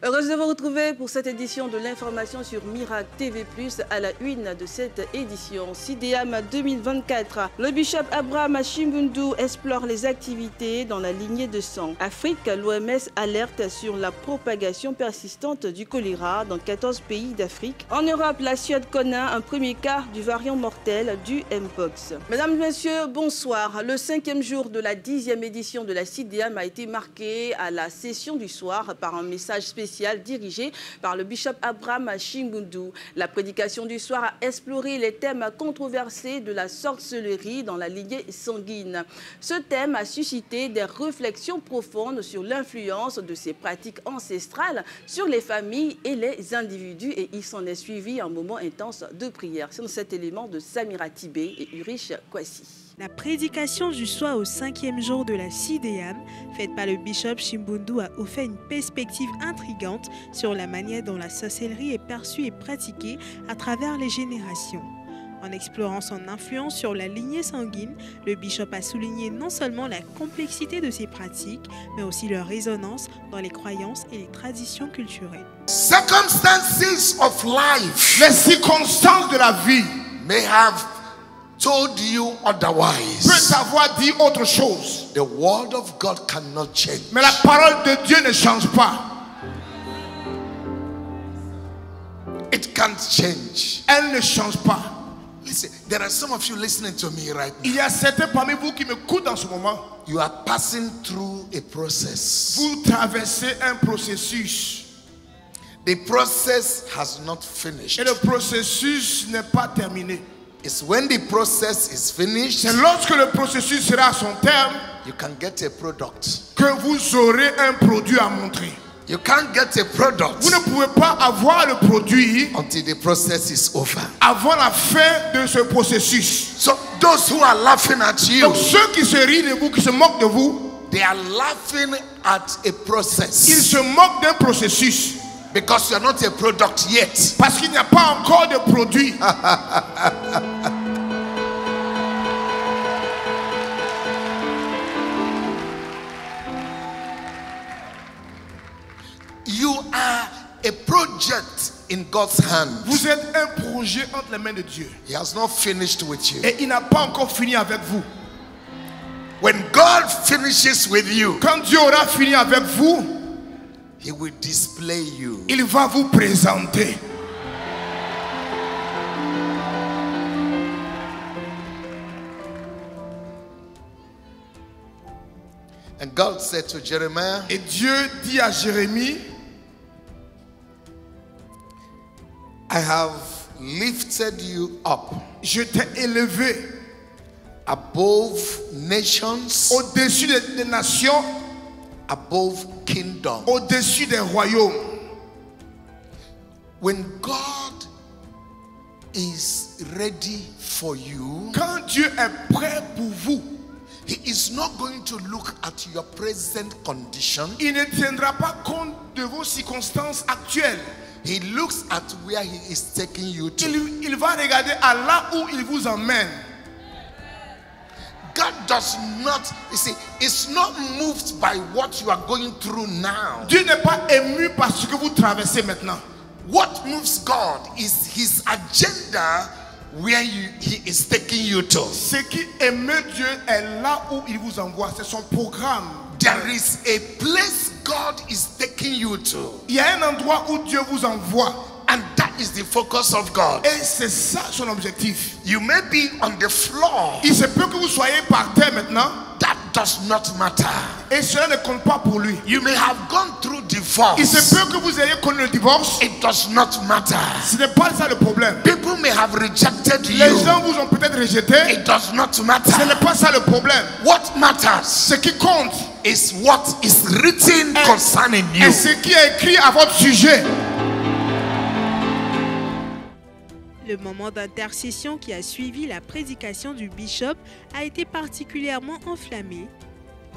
Heureuse de vous retrouver pour cette édition de l'information sur Miracle TV+, à la une de cette édition. CIDEAM 2024. Le bishop Abraham Chimbundu explore les activités dans la lignée de sang. Afrique, l'OMS alerte sur la propagation persistante du choléra dans 14 pays d'Afrique. En Europe, la Suède connaît un premier cas du variant mortel du Mpox. Mesdames et messieurs, bonsoir. Le 5e jour de la 10e édition de la CIDEAM a été marqué à la session du soir par un message spécial dirigé par le bishop Abraham Chimbundu. La prédication du soir a exploré les thèmes controversés de la sorcellerie dans la lignée sanguine. Ce thème a suscité des réflexions profondes sur l'influence de ces pratiques ancestrales sur les familles et les individus, et il s'en est suivi un moment intense de prière. C'est dans cet élément de Samira Tibé et Urish Kwasi. La prédication du soir au 5e jour de la CIDEAM, faite par le bishop Chimbundu, a offert une perspective intrigante sur la manière dont la sorcellerie est perçue et pratiquée à travers les générations. En explorant son influence sur la lignée sanguine, le bishop a souligné non seulement la complexité de ces pratiques, mais aussi leur résonance dans les croyances et les traditions culturelles. Circumstances of life, les circonstances de la vie, may have told you otherwise. Peut t'avoir dit autre chose. The word of God cannot change. Mais la parole de Dieu ne change pas. It can't change. Elle ne change pas. Listen, there are some of you listening to me right now. Il y a certains parmi vous qui m'écoutent en ce moment. You are passing through a process. Vous traversez un processus. The process has not finished. Et le processus n'est pas terminé. It's when the process is finished, c'est lorsque le processus sera à son terme, you can get a product. Que vous aurez un produit à montrer. You can't get a product. Vous ne pouvez pas avoir le produit until the process is over. Avant la fin de ce processus. So those who are laughing at you, donc ceux qui se rient de vous, qui se moquent de vous, they are laughing at a process. Ils se moquent d'un processus. Because you are not a product yet. Parce qu'il n'y a pas encore de produit. You are a project in God's hand. Vous êtes un projet entre les mains de Dieu. He has not finished with you. Et il n'a pas encore fini avec vous. When God finishes with you, quand Dieu aura fini avec vous, He will display you. Il va vous présenter. And God said to Jeremiah, et Dieu dit à Jérémie, I have lifted you up. Je t'ai élevé above nations, au-dessus des nations, above kingdom, au-dessus des royaumes. When God is ready for you, quand Dieu est prêt pour vous, He is not going to look at your present condition. Il ne tiendra pas compte de vos circonstances actuelles. He looks at where He is taking you to. Il va regarder à là où il vous emmène. God does not, you see, is not moved by what you are going through now. Dieu n'est pas ému par ce que vous traversez maintenant. What moves God is His agenda where He is taking you to. Ce qui émeut Dieu est là où il vous envoie, c'est son programme. There is a place God is taking you to. Il y a un endroit où Dieu vous envoie. And that is the focus of God. Et c'est ça son objectif. You may be on the floor. Il se peut que vous soyez par terre maintenant. That does not matter. Et cela ne compte pas pour lui. You may have gone through divorce. Il se peut que vous ayez connu le divorce. It does not matter. Ce n'est pas ça le problème. People may have rejected you. Les gens vous ont peut-être rejeté. It does not matter. Ce n'est pas ça le problème. What matters, ce qui compte, is what is written concerning you. Et ce qui est écrit à votre sujet. Le moment d'intercession qui a suivi la prédication du bishop a été particulièrement enflammé.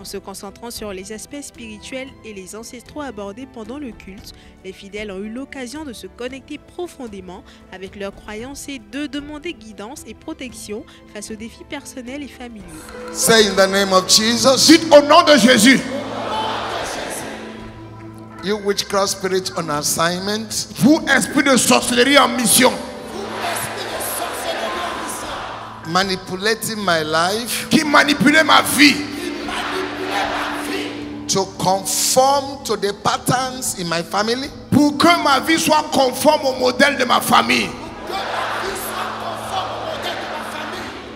En se concentrant sur les aspects spirituels et les ancestraux abordés pendant le culte, les fidèles ont eu l'occasion de se connecter profondément avec leurs croyances et de demander guidance et protection face aux défis personnels et familiaux. Say in the name of Jesus. Dites au nom de Jésus. You witchcraft spirit on assignment. Vous, esprit de sorcellerie en mission. Manipulating my life. Qui manipulait ma vie. To conform to the patterns in my family. Pour que ma vie soit conforme au modèle de ma famille.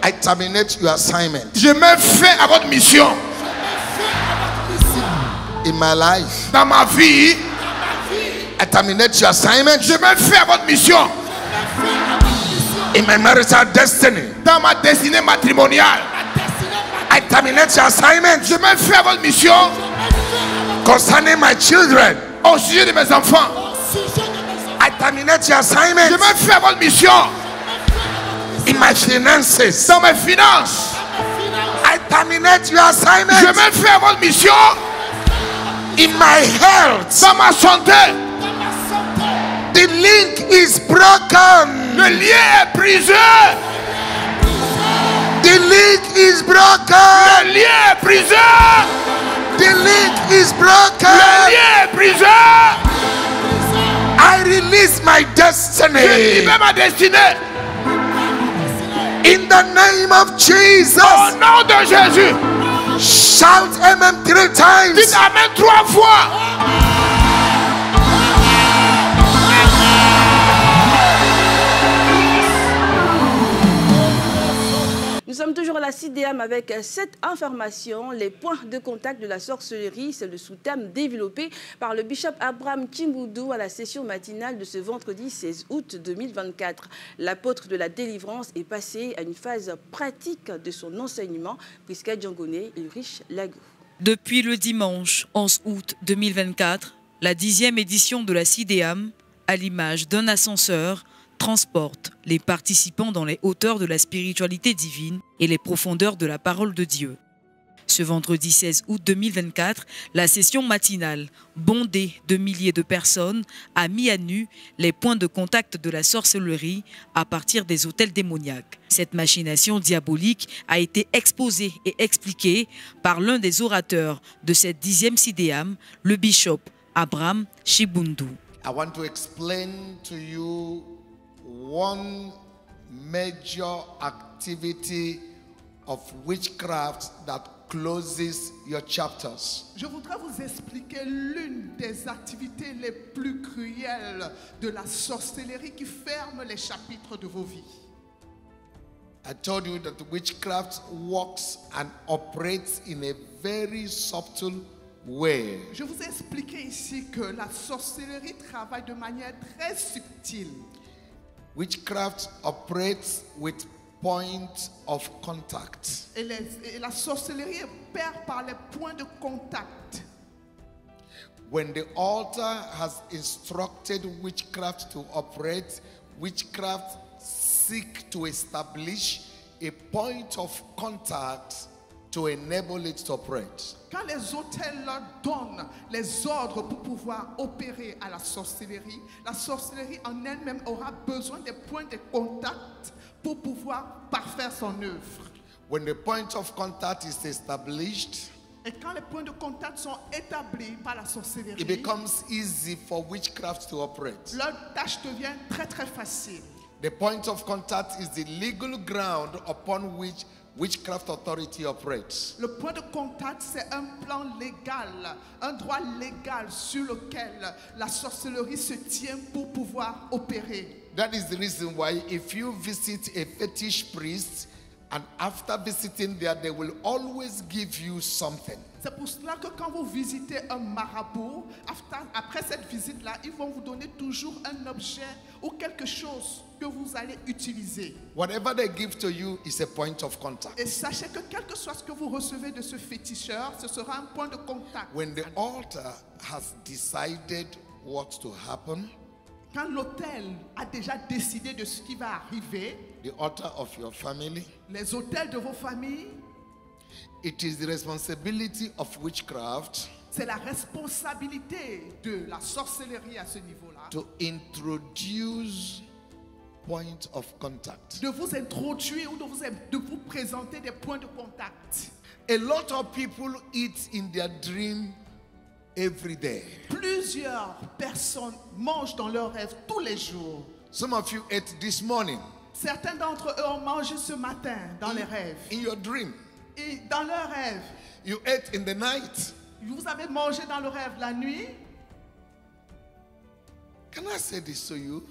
I terminate your assignment. Je mets fin à votre mission. In my life. Dans ma vie. I terminate your assignment. Je mets fin à votre mission. In my marital destiny. Dans ma destinée matrimoniale. I terminate your assignment. Je mets fin à votre mission. Concerning my children. Au sujet de mes enfants. I terminate your assignment. Je mets fin à votre mission. In my finances. Dans mes finances. I terminate your assignment. Je mets fin à votre mission. In my health. Dans ma santé. The link is broken. Le lien est brisé. The link is broken. Le lien est brisé. The link is broken. Le lien est brisé. I release my Je destiny. libère ma destinée. In the name of Jesus. Au nom de Jésus. Shout amen 3 times. Dites amen 3 fois. Nous sommes toujours à la CIDEAM avec cette information. Les points de contact de la sorcellerie, c'est le sous-thème développé par le bishop Abraham Chimbundu à la session matinale de ce vendredi 16 août 2024. L'apôtre de la délivrance est passé à une phase pratique de son enseignement, puisqu'à Djangoné, Ulrich Lagou. Depuis le dimanche 11 août 2024, la 10e édition de la CIDEAM, à l'image d'un ascenseur, transporte les participants dans les hauteurs de la spiritualité divine et les profondeurs de la parole de Dieu. Ce vendredi 16 août 2024, la session matinale, bondée de milliers de personnes, a mis à nu les points de contact de la sorcellerie à partir des hôtels démoniaques. Cette machination diabolique a été exposée et expliquée par l'un des orateurs de cette 10e CIDEAM, le bishop Abraham Chimbundu. I want to explain to you one major activity of witchcraft that closes your chapters. Je voudrais vous expliquer l'une des activités les plus cruelles de la sorcellerie qui ferme les chapitres de vos vies. I told you that witchcraft works and operates in a very subtle way. Je vous ai expliqué ici que la sorcellerie travaille de manière très subtile. Witchcraft operates with point of contact. Et la sorcellerie opère par les points de contact. When the altar has instructed witchcraft to operate, witchcraft seek to establish a point of contact to enable it to operate. Quand les autels leur donnent les ordres pour pouvoir opérer à la sorcellerie en elle-même aura besoin des points de contact pour pouvoir parfaire son œuvre. When the point of contact is established, et quand les points de contact sont établis par la sorcellerie, it becomes easy for witchcraft to operate. Leur tâche devient très très facile. The point of contact is the legal ground upon which witchcraft authority operates. Le point de contact, c'est un plan légal, un droit légal sur lequel la sorcellerie se tient pour pouvoir opérer. That is the reason why if you visit a fetish priest and after visiting there, they will always give you something. C'est pour cela que quand vous visitez un marabout, après cette visite-là, ils vont vous donner toujours un objet ou quelque chose que vous allez utiliser. Whatever they give to you is a point of contact. Et sachez que quel que soit ce que vous recevez de ce féticheur, ce sera un point de contact. When the altar has decided what to happen, quand l'autel a déjà décidé de ce qui va arriver, the altar of your family, les autels de vos familles, it is the responsibility of witchcraft c'est la responsabilité de la sorcellerie à ce niveau-là to introduce point of contact. de vous introduire ou de vous présenter des points de contact. A lot of people eat in their dream every day. Plusieurs personnes mangent dans leurs rêves tous les jours. Some of you ate this morning Certains d'entre eux ont mangé ce matin dans les rêves. in your dream. Et dans leurs rêves, You ate in the night. vous avez mangé dans le rêve la nuit. Can I say this to you?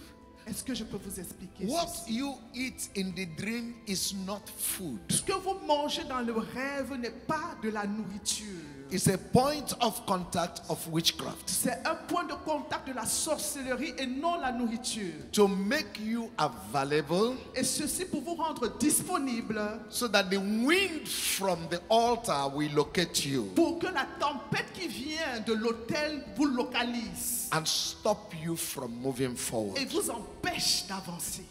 Est-ce que je peux vous expliquer What ceci? you eat in the dream is not food. Ce que vous mangez dans le rêve n'est pas de la nourriture. It's a point of contact of witchcraft C'est un point de contact de la sorcellerie et non la nourriture. to make you available Et ceci pour vous rendre disponible, so that the wind from the altar will locate you pour que la tempête qui vient de l'autel vous localise and stop you from moving forward. et vous empêche d'avancer.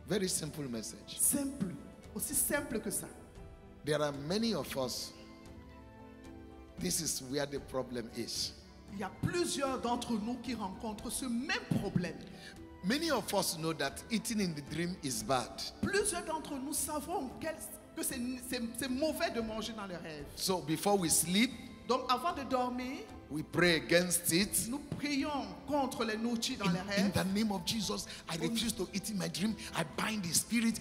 Very simple message. Simple, aussi simple que ça. There are many of us. This is where the problem is. Il y a plusieurs d'entre nous qui rencontrent ce même problème. Many of us know that eating in the dream is bad. Plusieurs d'entre nous savons que c'est mauvais de manger dans les rêves. So before we sleep, Donc avant de dormir, we pray against it. nous prions contre les nourritures dans les In rêves. the name of Jesus, I refuse to eat in my dream. I bind the spirit.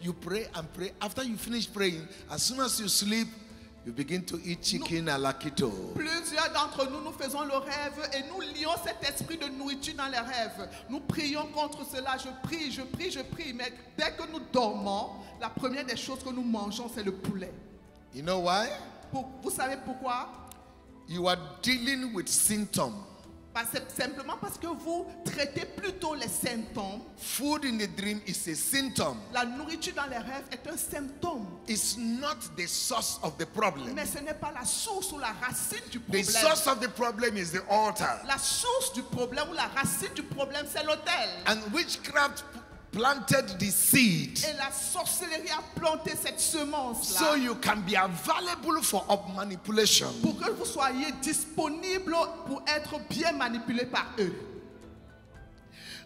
You pray and pray. After you finish praying, as soon as you sleep, you begin to eat chicken à la keto. Plusieurs d'entre nous, nous faisons le rêve et nous lions cet esprit de nourriture dans les rêves. Nous prions contre cela. Je prie. Mais dès que nous dormons, la première des choses que nous mangeons, c'est le poulet. You know why? Vous savez pourquoi? You are dealing with symptoms. Simplement parce que vous traitez plutôt les symptômes. Food in the dream is a symptom. La nourriture dans les rêves est un symptôme. It's not the source of the problem. Mais ce n'est pas la source ou la racine du The problème. source of the problem is the altar. La source du problème ou la racine du problème, c'est l'autel. And witchcraft planted the seed Et la sorcellerie a planté cette semence-là. so you can be available for up manipulation. Pour que vous soyez disponible pour être bien manipulé par eux.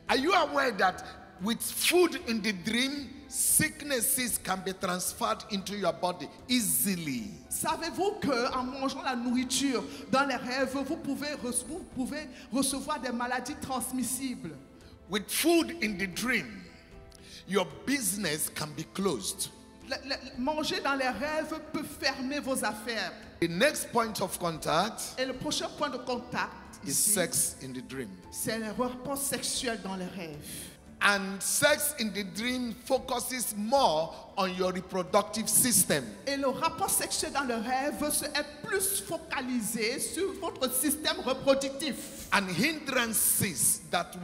Are you aware that with food in the dream, sicknesses can be transferred into your body easily? Savez-vous qu'en mangeant la nourriture dans les rêves, vous pouvez recevoir des maladies transmissibles? With food in the dream, your business can be closed. Manger dans les rêves peut fermer vos affaires. The next point of contact Et le prochain point de contact, is ici, sex in the dream. c'est le rapport sexuel dans les rêves. And sex in the dream focuses more on your reproductive system. Et le rapport sexuel dans le rêve est plus focalisé sur votre système reproductif. And hindrances that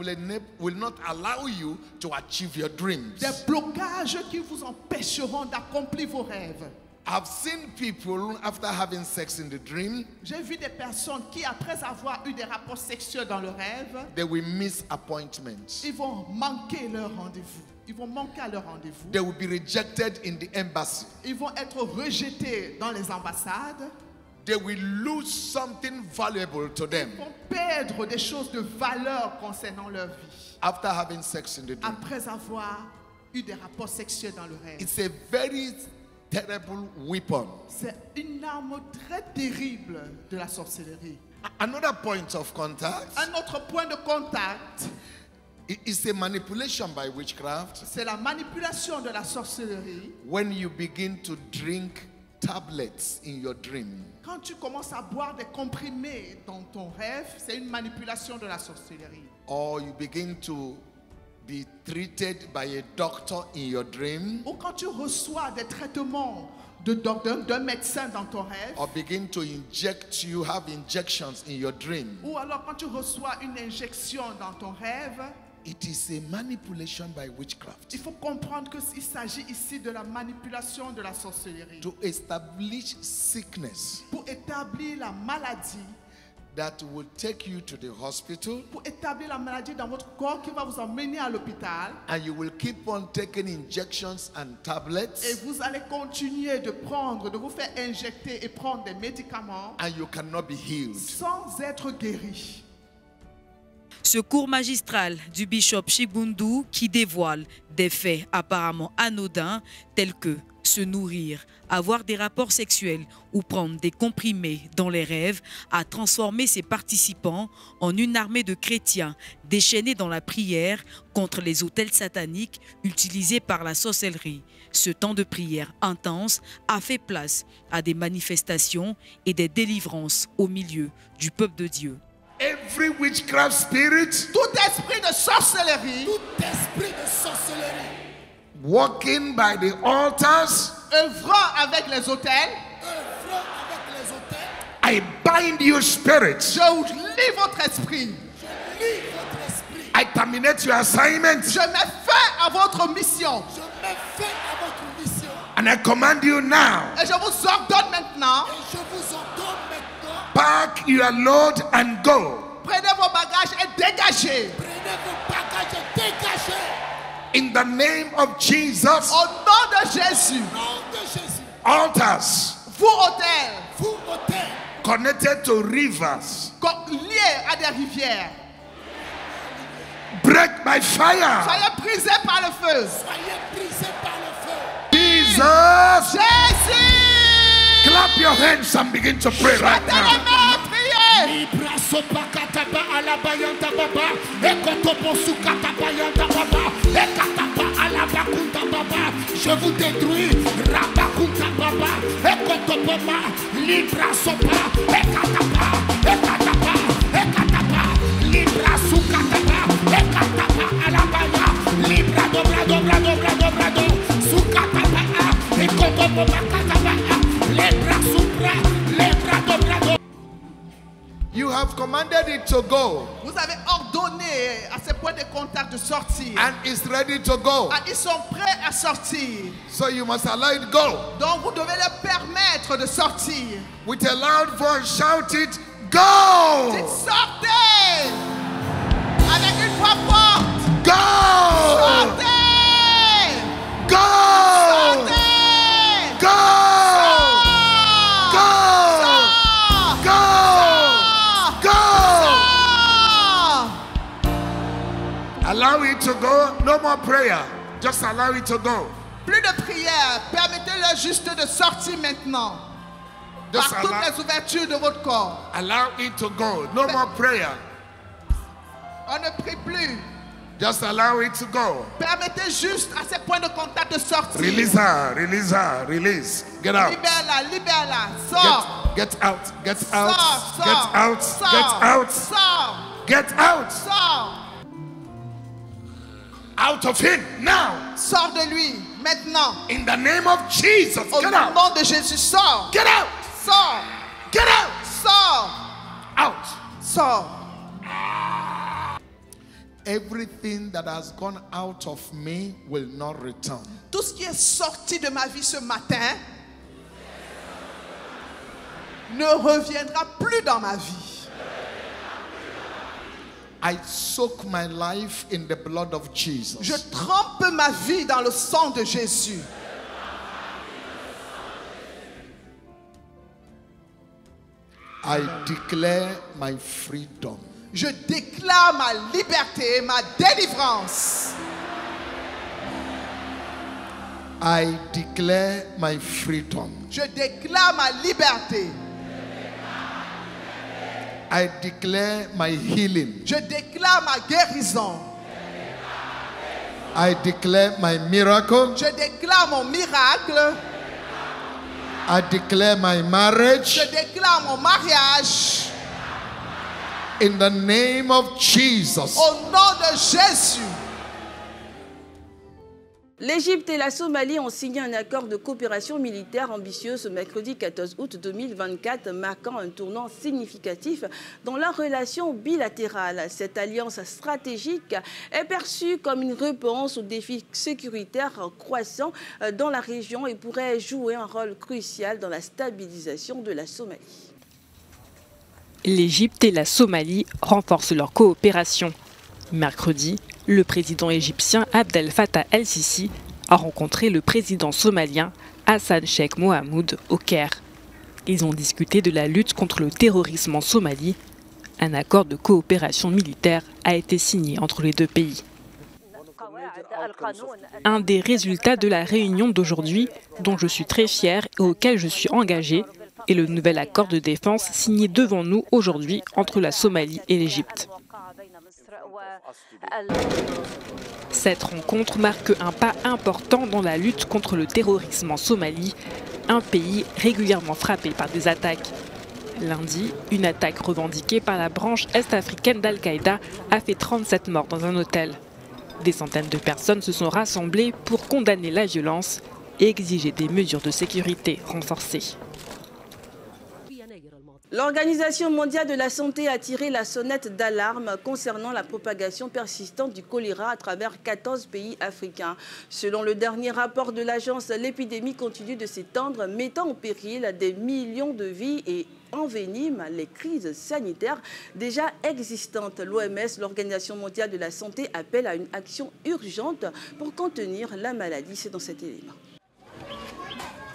will not allow you to achieve your dreams. Des blocages qui vous empêcheront d'accomplir vos rêves. I've seen people after having sex in the dream, J'ai vu des personnes qui, après avoir eu des rapports sexuels dans le rêve, they will miss appointments. ils vont manquer leur rendez-vous. Ils vont manquer à leur rendez-vous. They will be rejected in the embassy. Ils vont être rejetés dans les ambassades. They will lose something valuable to Ils them vont perdre des choses de valeur concernant leur vie. after having sex in the dream. Après avoir eu des rapports sexuels dans le rêve. It's a very terrible weapon. C'est une arme très terrible de la sorcellerie. Another point of contact Un autre point de contact, is a manipulation by witchcraft c'est la manipulation de la sorcellerie. when you begin to drink tablets in your dream. Quand tu commences à boire des comprimés dans ton rêve, c'est une manipulation de la sorcellerie. Or you begin to be treated by a doctor in your dream, Ou quand tu reçois des traitements d'un médecin dans ton rêve, or begin to have injections in your dream. ou alors quand tu reçois une injection dans ton rêve, It is a manipulation by witchcraft il faut comprendre qu'il s'agit ici de la manipulation de la sorcellerie. to establish sickness Pour établir la maladie, that will take you to the hospital, pour établir la maladie dans votre corps qui va vous emmener à l'hôpital. and you will keep on taking injections and Et tablets, vous allez continuer de vous faire injecter et prendre des médicaments and you cannot be healed. sans être guéri. Ce cours magistral du bishop Chimbundu qui dévoile des faits apparemment anodins tels que se nourrir, avoir des rapports sexuels ou prendre des comprimés dans les rêves a transformé ses participants en une armée de chrétiens déchaînés dans la prière contre les autels sataniques utilisés par la sorcellerie. Ce temps de prière intense a fait place à des manifestations et des délivrances au milieu du peuple de Dieu. Every witchcraft spirit Tout esprit de sorcellerie walking by the altars, œuvrant avec les autels, I bind your spirit. je lis votre esprit. I terminate your assignment. Je mets fin à votre mission. And I command you now, Et je vous ordonne maintenant, pack your load and go. prenez vos bagages et dégagez. In the name of Jesus, Au nom de Jésus, altars vous autels, connected to rivers, liés à des rivières, break by fire. soyez brisés par le feu. Jesus, Jésus! clap your hands and begin to pray right Mettez les now. mains à prier. Je vous détruis. Rabakunta baba, ekotopoma, libra sopa, ekatapa, ekatapa, ekatapa, libra sukatapa, ekatapa alabaya, libra dobra dobra dobra dobra do, sukatapa, ekotopoma katapa, libra supra, libra dobra do. You have commanded it to go, Vous avez ordonné à ces points de contact de sortir. and it's ready to go. Ah, ils sont prêts à sortir. So you must allow it go. Donc vous devez leur permettre de sortir. With a loud voice, shout it, go! Dites sortez! Avec une voix forte. Go! Sortez! Go! Sortez! Go! Go! Sors! Go! Go! Sors! Allow it to go. No more prayer. Just allow it to go. Plus de prière. Permettez-leur juste de sortir maintenant. Just Par toutes allow, les ouvertures de votre corps. allow it to go. No more prayer. On ne prie plus. Just allow it to go. Permettez juste à ces points de contact de sortir. Release her. Release her. Release. Get out. Libère-la, libère-la. Sors. Get out. Get out. Sors, Get sors. out. Sors. Get out. Sors. Get out. Sors. Out of him now. Sors de lui, maintenant. In the name of Jesus. Au Get out. nom de Jésus, sors. Get out. Sors. Get out. Sors. Out. Sors. Everything that has gone out of me will not return. Tout ce qui est sorti de ma vie ce matin ne reviendra plus dans ma vie. I soak my life in the blood of Jesus. Je trempe ma vie dans le sang de Jésus. I declare my freedom. Je déclare ma liberté, ma délivrance. I declare my freedom. Je déclare ma liberté. I declare my healing. Je déclare ma guérison. I declare my miracle. Je déclare mon miracle. I declare my marriage. Je déclare mon mariage. In the name of Jesus. Au nom de Jésus. L'Égypte et la Somalie ont signé un accord de coopération militaire ambitieux ce mercredi 14 août 2024, marquant un tournant significatif dans leurs relations bilatérales. Cette alliance stratégique est perçue comme une réponse aux défis sécuritaires croissants dans la région et pourrait jouer un rôle crucial dans la stabilisation de la Somalie. L'Égypte et la Somalie renforcent leur coopération. Mercredi, le président égyptien Abdel Fattah el-Sisi a rencontré le président somalien Hassan Sheikh Mohamud au Caire. Ils ont discuté de la lutte contre le terrorisme en Somalie, Un accord de coopération militaire a été signé entre les deux pays. Un des résultats de la réunion d'aujourd'hui, dont je suis très fière et auquel je suis engagée, est le nouvel accord de défense signé devant nous aujourd'hui entre la Somalie et l'Égypte. Cette rencontre marque un pas important dans la lutte contre le terrorisme en Somalie, un pays régulièrement frappé par des attaques. Lundi, une attaque revendiquée par la branche est-africaine d'Al-Qaïda a fait 37 morts dans un hôtel. Des centaines de personnes se sont rassemblées pour condamner la violence et exiger des mesures de sécurité renforcées. L'Organisation mondiale de la santé a tiré la sonnette d'alarme concernant la propagation persistante du choléra à travers 14 pays africains. Selon le dernier rapport de l'agence, l'épidémie continue de s'étendre, mettant en péril des millions de vies et envenime les crises sanitaires déjà existantes. L'OMS, l'Organisation mondiale de la santé, appelle à une action urgente pour contenir la maladie. C'est dans cet élément.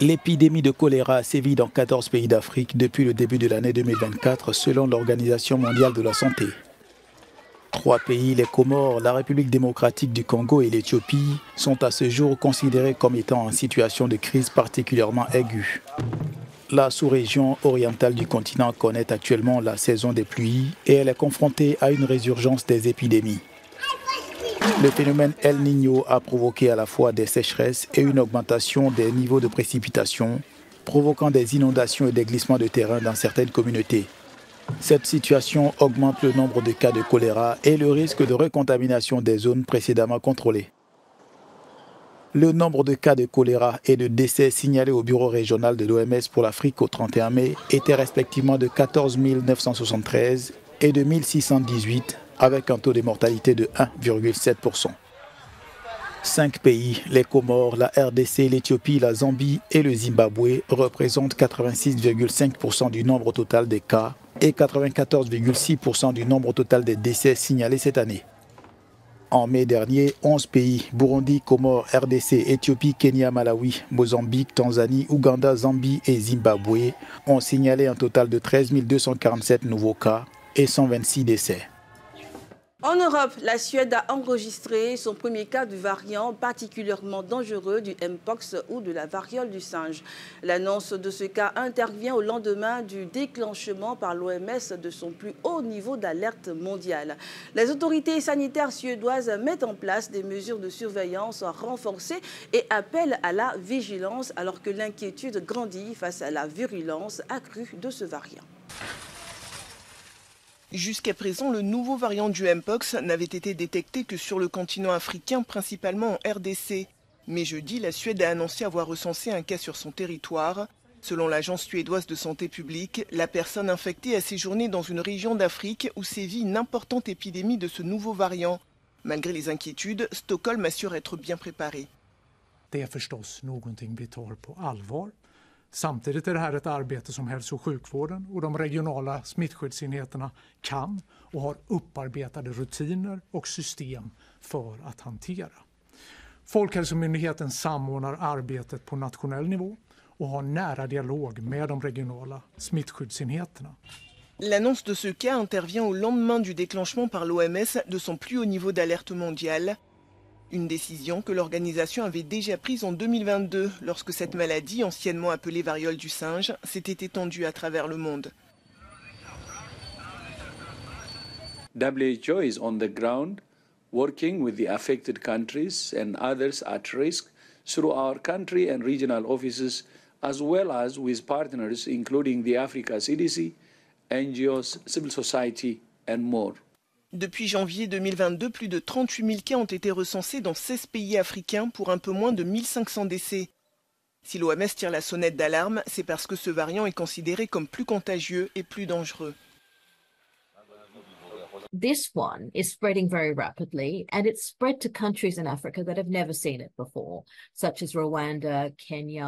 L'épidémie de choléra sévit dans 14 pays d'Afrique depuis le début de l'année 2024, selon l'Organisation mondiale de la santé. 3 pays, les Comores, la République démocratique du Congo et l'Éthiopie, sont à ce jour considérés comme étant en situation de crise particulièrement aiguë. La sous-région orientale du continent connaît actuellement la saison des pluies et elle est confrontée à une résurgence des épidémies. Le phénomène El Niño a provoqué à la fois des sécheresses et une augmentation des niveaux de précipitations, provoquant des inondations et des glissements de terrain dans certaines communautés. Cette situation augmente le nombre de cas de choléra et le risque de recontamination des zones précédemment contrôlées. Le nombre de cas de choléra et de décès signalés au bureau régional de l'OMS pour l'Afrique au 31 mai était respectivement de 14 973 et de 1618, avec un taux de mortalité de 1,7%. 5 pays, les Comores, la RDC, l'Éthiopie, la Zambie et le Zimbabwe, représentent 86,5% du nombre total des cas et 94,6% du nombre total des décès signalés cette année. En mai dernier, 11 pays, Burundi, Comores, RDC, Éthiopie, Kenya, Malawi, Mozambique, Tanzanie, Ouganda, Zambie et Zimbabwe, ont signalé un total de 13 247 nouveaux cas et 126 décès. En Europe, la Suède a enregistré son premier cas du variant particulièrement dangereux du Mpox ou de la variole du singe. L'annonce de ce cas intervient au lendemain du déclenchement par l'OMS de son plus haut niveau d'alerte mondiale. Les autorités sanitaires suédoises mettent en place des mesures de surveillance renforcées et appellent à la vigilance alors que l'inquiétude grandit face à la virulence accrue de ce variant. Jusqu'à présent, le nouveau variant du Mpox n'avait été détecté que sur le continent africain, principalement en RDC. Mais jeudi, la Suède a annoncé avoir recensé un cas sur son territoire. Selon l'agence suédoise de santé publique, la personne infectée a séjourné dans une région d'Afrique où sévit une importante épidémie de ce nouveau variant. Malgré les inquiétudes, Stockholm assure être bien préparé. Det är förstås någonting vi tar på allvar. Samtidigt är det här ett arbete som hälso- och sjukvården och de regionala smittskyddsenheterna kan och har upparbetade rutiner och system för att hantera. Folkhälsomyndigheten samordnar arbetet på nationell nivå och har nära dialog med de regionala smittskyddsenheterna. L'annonce de ce cas intervient au lendemain du déclenchement par l'OMS de son plus haut niveau d'alerte mondiale. Une décision que l'organisation avait déjà prise en 2022 lorsque cette maladie, anciennement appelée variole du singe, s'était étendue à travers le monde. WHO is on the ground working with the affected countries and others at risk through our country and regional offices as well as with partners including the Africa CDC, NGOs, civil society and more. Depuis janvier 2022, plus de 38 000 cas ont été recensés dans 16 pays africains pour un peu moins de 1500 décès. Si l'OMS tire la sonnette d'alarme, c'est parce que ce variant est considéré comme plus contagieux et plus dangereux. This one is spreading very rapidly, and it's spread to countries in Africa that have never seen it before, such as Rwanda, Kenya,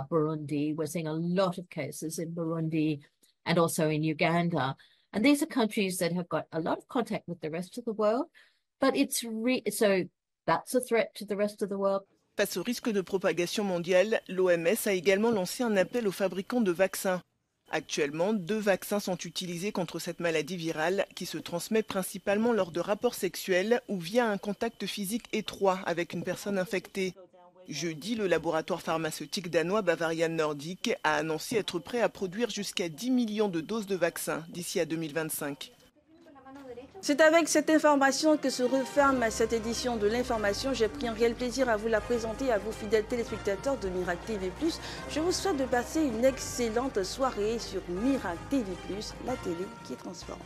Burundi. We're seeing a lot of cases in Burundi and also in Uganda. And these are countries that have got a lot of contact with the rest of the world, but so that's a threat to the rest of the world. Face au risque de propagation mondiale, l'OMS a également lancé un appel aux fabricants de vaccins. Actuellement, 2 vaccins sont utilisés contre cette maladie virale qui se transmet principalement lors de rapports sexuels ou via un contact physique étroit avec une personne infectée. Jeudi, le laboratoire pharmaceutique danois Bavarian Nordic a annoncé être prêt à produire jusqu'à 10 millions de doses de vaccins d'ici à 2025. C'est avec cette information que se referme cette édition de l'information. J'ai pris un réel plaisir à vous la présenter à vos fidèles téléspectateurs de Miracle TV+. Je vous souhaite de passer une excellente soirée sur Miracle TV+, la télé qui transforme.